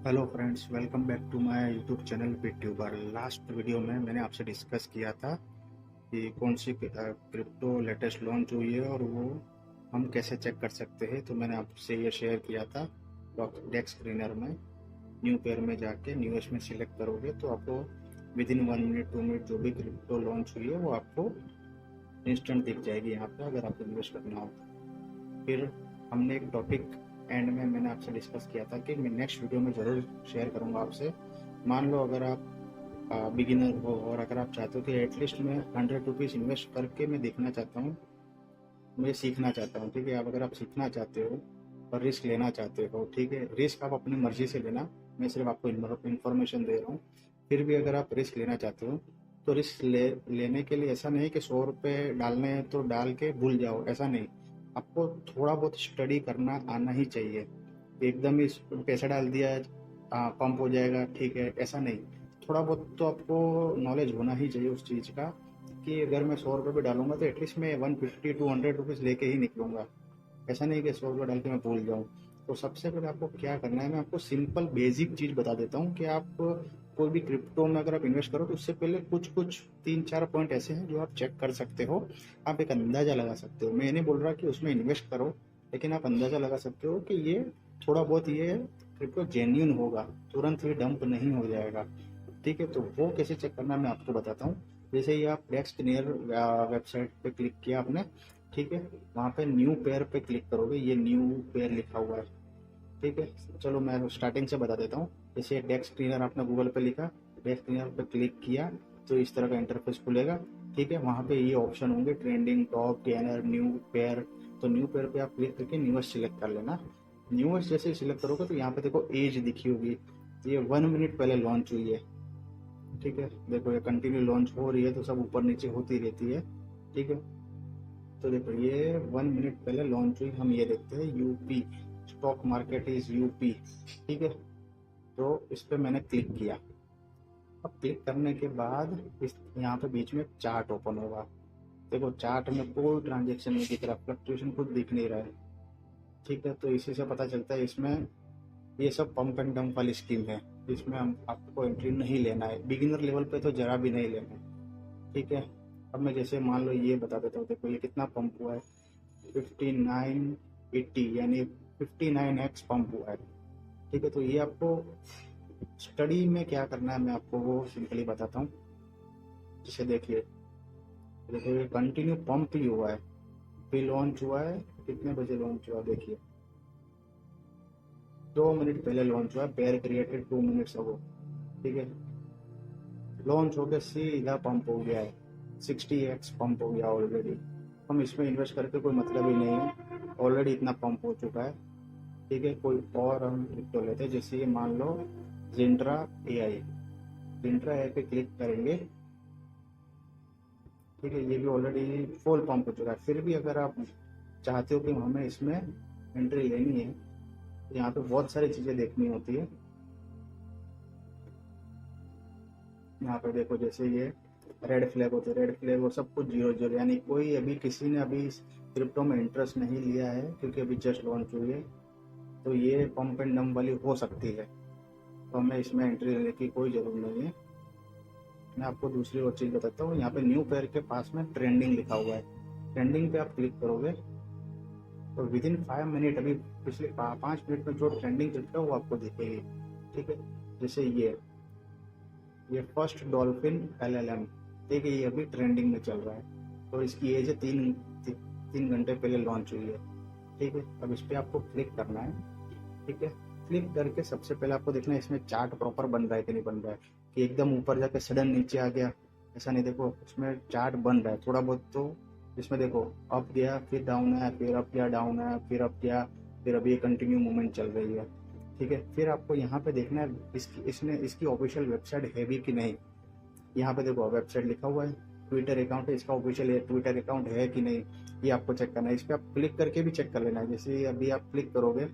Hello friends, welcome back to my YouTube channel Bituber. Last video में मैंने आपसे discuss किया था कि कौन सी क्रिप्टो लेटेस्ट लॉन्च हुई है और वो हम कैसे चेक कर सकते हैं। तो मैंने आपसे ये शेयर किया था। डेस्क स्क्रीनर में न्यू पेयर में जाके न्यूएस्ट में सिलेक्ट करोगे तो आपको विद इन 1 मिनट 2 मिनट जो भी क्रिप्टो लॉन्च हुई है वो आपको इंस्टेंट दिख जाएगी यहाँ पे, अगर आपको इन्वेस्ट करना हो तो। फिर हमने एक टॉपिक एंड में मैंने आपसे डिस्कस किया था कि मैं नेक्स्ट वीडियो में ज़रूर शेयर करूँगा आपसे। मान लो अगर आप बिगिनर हो और अगर आप चाहते हो कि एटलीस्ट मैं 100 रुपीज़ इन्वेस्ट करके मैं देखना चाहता हूँ, मैं सीखना चाहता हूँ, ठीक है। अब अगर आप सीखना चाहते हो और रिस्क लेना चाहते हो, ठीक है, रिस्क आप अपनी मर्जी से लेना, मैं सिर्फ आपको इन्फॉर्मेशन दे रहा हूँ। फिर भी अगर आप रिस्क लेना चाहते हो तो रिस्क लेने के लिए ऐसा नहीं कि 100 रुपये डालने हैं तो डाल के भूल जाओ, ऐसा नहीं। आपको थोड़ा बहुत स्टडी करना आना ही चाहिए। एकदम ही पैसा डाल दिया, पंप हो जाएगा, ठीक है, ऐसा नहीं। थोड़ा बहुत तो आपको नॉलेज होना ही चाहिए उस चीज़ का कि अगर मैं 100 रुपये भी डालूंगा तो एटलीस्ट मैं 150 to 100 रुपीज़ लेके ही निकलूंगा। ऐसा नहीं कि 100 रुपये डाल के मैं भूल जाऊँ। तो सबसे पहले आपको क्या करना है, मैं आपको सिंपल बेसिक चीज़ बता देता हूँ कि आप कोई भी क्रिप्टो में अगर आप इन्वेस्ट करो तो उससे पहले कुछ कुछ 3-4 पॉइंट ऐसे हैं जो आप चेक कर सकते हो। आप एक अंदाज़ा लगा सकते हो। मैं ये नहीं बोल रहा कि उसमें इन्वेस्ट करो, लेकिन आप अंदाज़ा लगा सकते हो कि ये थोड़ा बहुत ये क्रिप्टो जेन्यून होगा, तुरंत ही डंप नहीं हो जाएगा, ठीक है। तो वो कैसे चेक करना है मैं आपको बताता हूँ। जैसे ही आप डेस्क नियर वेबसाइट पे क्लिक किया आपने, ठीक है, वहाँ पे न्यू पेयर पे क्लिक करोगे, ये न्यू पेयर लिखा हुआ है, ठीक है। चलो मैं स्टार्टिंग से बता देता हूँ। जैसे डेस्क क्लीनर आपने गूगल पे लिखा, डेस्क क्लीनर पे क्लिक किया तो इस तरह का इंटरफेस खुलेगा, ठीक है। वहाँ पे ये ऑप्शन होंगे trending, top, gainer, new pair. तो न्यू पेयर पे आप क्लिक करके न्यूएस्ट सिलेक्ट कर लेना। न्यूएस्ट जैसे सिलेक्ट करोगे तो यहाँ पे देखो एज दिखी होगी, ये 1 मिनट पहले लॉन्च हुई है, ठीक है। देखो ये कंटिन्यू लॉन्च हो रही है तो सब ऊपर नीचे होती रहती है, ठीक है। तो देखो ये 1 मिनट पहले लॉन्च हुई, हम ये देखते हैं UP, stock market is UP, ठीक है। तो इस पे मैंने क्लिक किया। अब क्लिक करने के बाद इस यहाँ पे बीच में चार्ट ओपन होगा। देखो चार्ट में कोई ट्रांजेक्शन नहीं दिख रहा, फ्लक्चुएशन कुछ दिख नहीं रहा है, ठीक है। तो इसी से पता चलता है इसमें ये सब पंप एंड डंप वाली स्कीम है। इसमें हम आपको एंट्री नहीं लेना है, बिगिनर लेवल पे तो जरा भी नहीं लेना है, ठीक है। अब मैं जैसे मान लो ये बता देता हूँ, देखो ये कितना पंप हुआ है, 5980, यानी 59x पंप हुआ है, ठीक है। तो ये आपको स्टडी में क्या करना है मैं आपको वो सिंपली बताता हूँ। जैसे देखिए, देखो ये कंटिन्यू पंप ही हुआ है, फिर लॉन्च हुआ है, कितने बजे लॉन्च हुआ देखिए, 2 मिनट पहले लॉन्च हुआ है, पेयर क्रिएटेड 2 मिनट्स अगो, ठीक है। लॉन्च होकर सीधा पंप हो गया है, 60x पंप हो गया ऑलरेडी। हम इसमें इन्वेस्ट करके कोई मतलब ही नहीं है, ऑलरेडी इतना पंप हो चुका है, ठीक है। कोई और हम क्रिप्टो लेते हैं, जैसे ये मान लो जिंट्रा एआई। जिंट्रा एआई पे क्लिक करेंगे, ठीक है, ये भी ऑलरेडी फुल पंप हो चुका है। फिर भी अगर आप चाहते हो कि हमें इसमें एंट्री लेनी है तो यहाँ पे बहुत सारी चीज़ें देखनी होती है। यहाँ पे देखो जैसे ये रेड फ्लैग होते हैं, रेड फ्लैग और सब कुछ 0 0, यानी कोई अभी किसी ने अभी इस क्रिप्टो में इंटरेस्ट नहीं लिया है क्योंकि अभी जस्ट लॉन्च हुई है, तो ये पंप एंड डंप वाली हो सकती है। तो हमें इसमें एंट्री लेने की कोई ज़रूरत नहीं है। मैं आपको दूसरी और चीज़ बताता हूँ, यहाँ पे न्यू पेयर के पास में ट्रेंडिंग लिखा हुआ है। ट्रेंडिंग पे आप क्लिक करोगे तो विद इन 5 मिनट, अभी पिछले 5 मिनट में जो ट्रेंडिंग चल रहा है वो आपको दिखेगी, ठीक है। जैसे ये फर्स्ट डॉल्फिन LLM, ठीक है, ये अभी ट्रेंडिंग में चल रहा है और इसकी एज है 3 घंटे पहले लॉन्च हुई है, ठीक है। अब इस पर आपको क्लिक करना है, ठीक है। क्लिक करके सबसे पहले आपको देखना है इसमें चार्ट प्रॉपर बन रहा है कि नहीं बन रहा है, कि एकदम ऊपर जाके सडन नीचे आ गया, ऐसा नहीं। देखो उसमें चार्ट बन रहा है थोड़ा बहुत, तो इसमें देखो अप गया, फिर डाउन है, फिर अप गया, डाउन है, फिर अप गया, फिर अभी कंटिन्यू मूवमेंट चल रही है, ठीक है। फिर आपको यहाँ पे देखना है इसकी ऑफिशियल वेबसाइट है भी कि नहीं। यहाँ पे देखो वेबसाइट लिखा हुआ है, ट्विटर अकाउंट है, इसका ऑफिशियल ट्विटर अकाउंट है कि नहीं, ये आपको चेक करना है। इस पर आप क्लिक करके भी चेक कर लेना है। जैसे अभी आप क्लिक करोगे,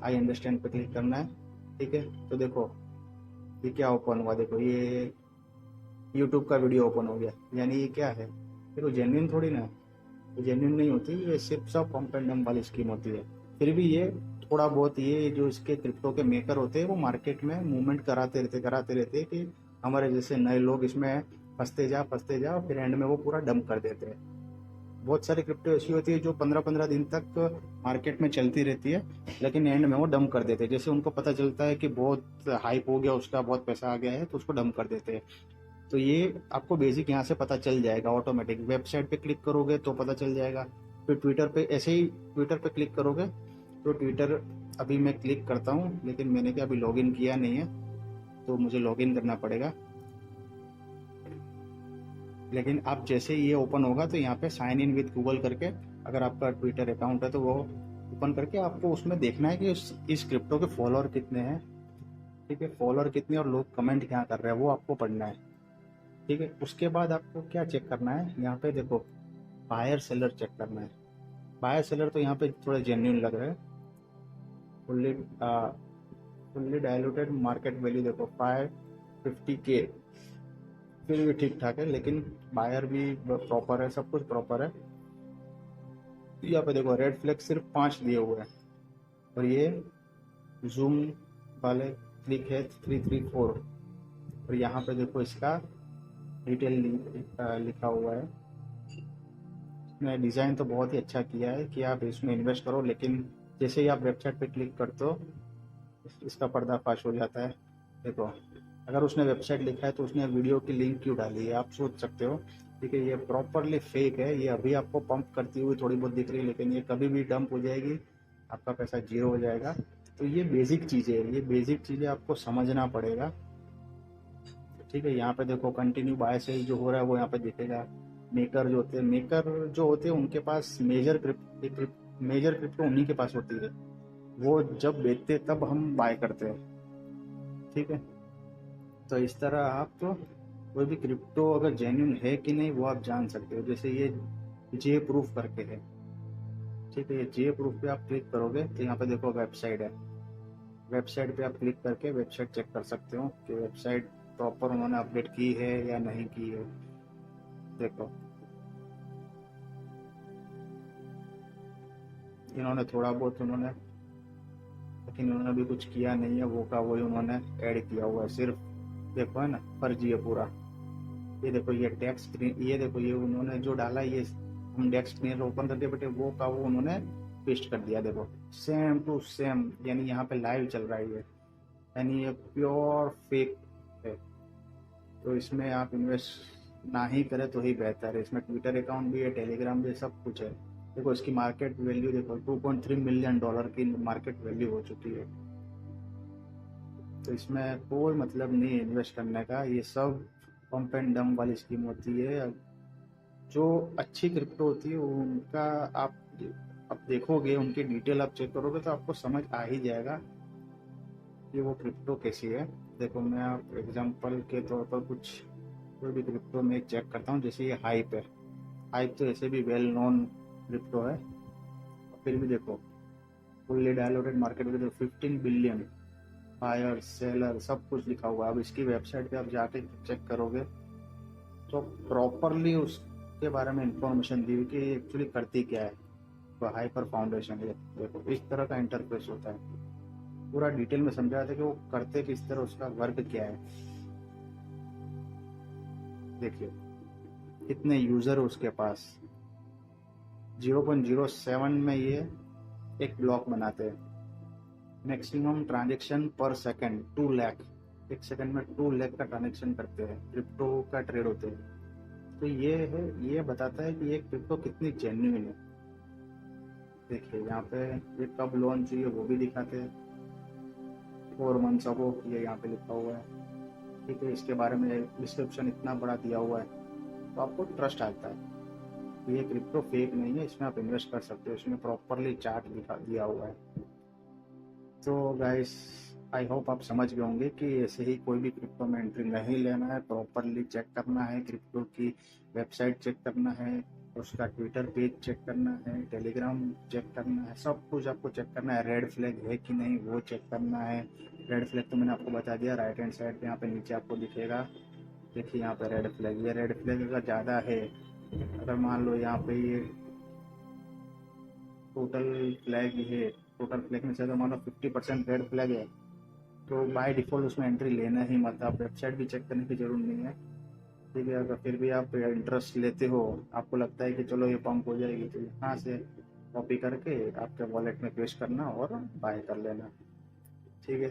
आई अंडरस्टैंड पे क्लिक करना है, ठीक है। तो देखो ये क्या ओपन हुआ, देखो ये यूट्यूब का वीडियो ओपन हो गया, यानी ये क्या है, देखो जेन्युइन थोड़ी ना, ये जेन्युइन नहीं होती, ये सिर्फ सब पंप एंड डंप वाली स्कीम होती है। फिर भी ये थोड़ा बहुत ये जो इसके क्रिप्टो के मेकर होते हैं वो मार्केट में मूवमेंट कराते रहते कि हमारे जैसे नए लोग इसमें फंसते जा, फिर एंड में वो पूरा डंप कर देते हैं। बहुत सारी क्रिप्टो ऐसी होती है जो 15-15 दिन तक मार्केट में चलती रहती है, लेकिन एंड में वो डंप कर देते हैं। जैसे उनको पता चलता है कि बहुत हाइप हो गया, उसका बहुत पैसा आ गया है, तो उसको डंप कर देते हैं। तो ये आपको बेसिक यहाँ से पता चल जाएगा ऑटोमेटिक। वेबसाइट पे क्लिक करोगे तो पता चल जाएगा। फिर ट्विटर पे ऐसे ही ट्विटर पे क्लिक करोगे तो ट्विटर, अभी मैं क्लिक करता हूँ, लेकिन मैंने क्या अभी लॉगिन किया नहीं है तो मुझे लॉगिन करना पड़ेगा। लेकिन आप जैसे ही ये ओपन होगा तो यहाँ पे साइन इन विद गूगल करके, अगर आपका ट्विटर अकाउंट है तो वो ओपन करके आपको उसमें देखना है कि इस क्रिप्टो के फॉलोअर कितने हैं। ठीक है, फॉलोअर कितने और लोग कमेंट क्या कर रहे हैं वो आपको पढ़ना है। ठीक है, उसके बाद आपको क्या चेक करना है, यहाँ पे देखो बायर सेलर चेक करना है। बायर सेलर तो यहाँ पे थोड़ा जेन्यून लग रहा है। Fully fully diluted market value देखो 550K, फिर भी ठीक ठाक है, लेकिन बायर भी प्रॉपर है, सब कुछ प्रॉपर है। यहाँ पे देखो रेड फ्लैग सिर्फ 5 दिए हुए हैं, और ये जूम वाले क्लिक है 334, और यहाँ पे देखो इसका डिटेल लिखा हुआ है। इसमें डिज़ाइन तो बहुत ही अच्छा किया है कि आप इसमें इन्वेस्ट करो, लेकिन जैसे ही आप वेबसाइट पे क्लिक करते हो इसका पर्दाफाश हो जाता है। देखो, अगर उसने वेबसाइट लिखा है तो उसने वीडियो की लिंक क्यों डाली है, आप सोच सकते हो। ठीक है, ये प्रॉपरली फेक है। ये अभी आपको पंप करती हुई थोड़ी बहुत दिख रही है, लेकिन ये कभी भी डंप हो जाएगी, आपका पैसा जीरो हो जाएगा। तो ये बेसिक चीज़ें है, ये बेसिक चीज़ें आपको समझना पड़ेगा। ठीक है, यहाँ पे देखो कंटिन्यू बाय सेल जो हो रहा है वो यहाँ पे दिखेगा। मेकर जो होते हैं उनके पास मेजर क्रिप्टो उन्हीं के पास होती है। वो जब बेचते तब हम बाय करते हैं। ठीक है, तो इस तरह आप कोई भी क्रिप्टो अगर जेन्युइन है कि नहीं वो आप जान सकते हो। जैसे ये जे प्रूफ करके है। ठीक है, ये जे प्रूफ पे आप क्लिक करोगे तो यहाँ पे देखो वेबसाइट है। वेबसाइट पे आप क्लिक करके वेबसाइट चेक कर सकते हो कि वेबसाइट प्रॉपर उन्होंने अपडेट की है या नहीं की है। देखो, इन्होंने थोड़ा बहुत लेकिन उन्होंने अभी कुछ किया नहीं है, वो का वही उन्होंने ऐड किया हुआ है सिर्फ। देखो है ना, फर्जी है पूरा। ये देखो ये टैक्स स्क्रीन, ये देखो ये उन्होंने जो डाला, ये हम डेस्क स्क्रीन ओपन करके बेटे वो का वो उन्होंने पेस्ट कर दिया। देखो सेम टू सेम, यानी यहाँ पे लाइव चल रहा है ये, यानी ये प्योर फेक है। तो इसमें आप इन्वेस्ट ना ही करें तो ही बेहतर है। इसमें ट्विटर अकाउंट भी है, टेलीग्राम भी है, सब कुछ है। देखो इसकी मार्केट वैल्यू देखो $2.3 मिलियन की मार्केट वैल्यू हो चुकी है। तो इसमें कोई मतलब नहीं इन्वेस्ट करने का, ये सब पंप एंड डंप वाली स्कीम होती है। जो अच्छी क्रिप्टो होती है उनका आप देखोगे, उनकी डिटेल आप चेक करोगे तो आपको समझ आ ही जाएगा कि वो क्रिप्टो कैसी है। देखो मैं आप एग्जांपल के तौर पर कोई भी क्रिप्टो में चेक करता हूँ। जैसे ये हाइप है, हाइप तो ऐसे भी वेल नोन क्रिप्टो है, फिर भी देखो फुल्ली डायलूटेड मार्केट में 15 बिलियन बायर सेलर सब कुछ लिखा हुआ है। अब इसकी वेबसाइट पे आप जाके चेक करोगे तो प्रॉपरली उसके बारे में इंफॉर्मेशन दी हुई कि एक्चुअली करती क्या है। तो हाइपर फाउंडेशन है, देखो इस तरह का इंटरफेस होता है। पूरा डिटेल में समझाया था कि वो करते किस तरह, उसका वर्क क्या है। देखिए कितने यूजर है उसके पास, 0.07 में ये एक ब्लॉक बनाते हैं। मैक्सिमम ट्रांजेक्शन पर सेकंड 2 लाख, एक सेकंड में 2 लाख का ट्रांजेक्शन करते हैं, क्रिप्टो का ट्रेड होते हैं। तो ये है, ये बताता है कि ये क्रिप्टो कितनी जेन्युइन है। देखिए यहाँ पे ये कब लॉन्च हुई है वो भी दिखाते हैं, 4 मंथ्स अगो, ये यहाँ पे लिखा हुआ है। ठीक है, इसके बारे में डिस्क्रिप्शन इतना बड़ा दिया हुआ है तो आपको ट्रस्ट आता है। ये क्रिप्टो फेक नहीं है, इसमें आप इन्वेस्ट कर सकते हो, इसमें प्रॉपरली चार्ट दिया हुआ है। तो गाइस, आई होप आप समझ गए होंगे कि ऐसे ही कोई भी क्रिप्टो में एंट्री नहीं लेना है, प्रॉपरली चेक करना है, क्रिप्टो की वेबसाइट चेक करना है, उसका ट्विटर पेज चेक करना है, टेलीग्राम चेक करना है, सब कुछ आपको चेक करना है। रेड फ्लैग है कि नहीं वो चेक करना है। रेड फ्लैग तो मैंने आपको बता दिया, राइट हैंड साइड पे यहाँ पे नीचे आपको दिखेगा। देखिए यहाँ पे रेड फ्लैग, ये रेड फ्लैग अगर ज़्यादा है, अगर मान लो यहाँ पे ये टोटल फ्लैग है टोटल फ्लैग में से अगर मान लो 50% रेड फ्लैग है तो बाय डिफ़ॉल्ट उसमें एंट्री लेना ही मत। आप वेबसाइट भी चेक करने की ज़रूरत नहीं है, ठीक है। अगर फिर भी आप इंटरेस्ट लेते हो, आपको लगता है कि चलो ये पंप हो जाएगी, तो यहाँ से कॉपी करके आपके वॉलेट में पेस्ट करना और बाय कर लेना, ठीक है।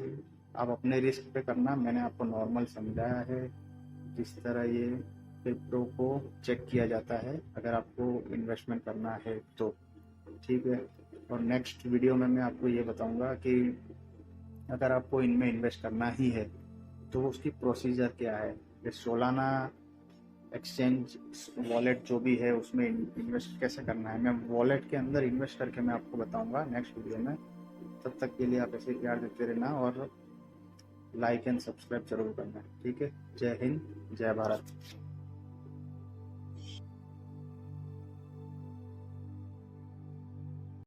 आप अपने रिस्क पे करना, मैंने आपको नॉर्मल समझाया है जिस तरह ये क्रिप्टो को चेक किया जाता है अगर आपको इन्वेस्टमेंट करना है तो, ठीक है। और नेक्स्ट वीडियो में मैं आपको ये बताऊंगा कि अगर आपको इनमें इन्वेस्ट करना ही है तो उसकी प्रोसीजर क्या है, ये सोलाना एक्सचेंज वॉलेट जो भी है उसमें इन्वेस्ट कैसे करना है, मैं वॉलेट के अंदर इन्वेस्ट करके मैं आपको बताऊंगा नेक्स्ट वीडियो में। तब तक के लिए आप ऐसे प्यार देते रहना और लाइक एंड सब्सक्राइब जरूर करना, ठीक है। जय हिंद, जय भारत।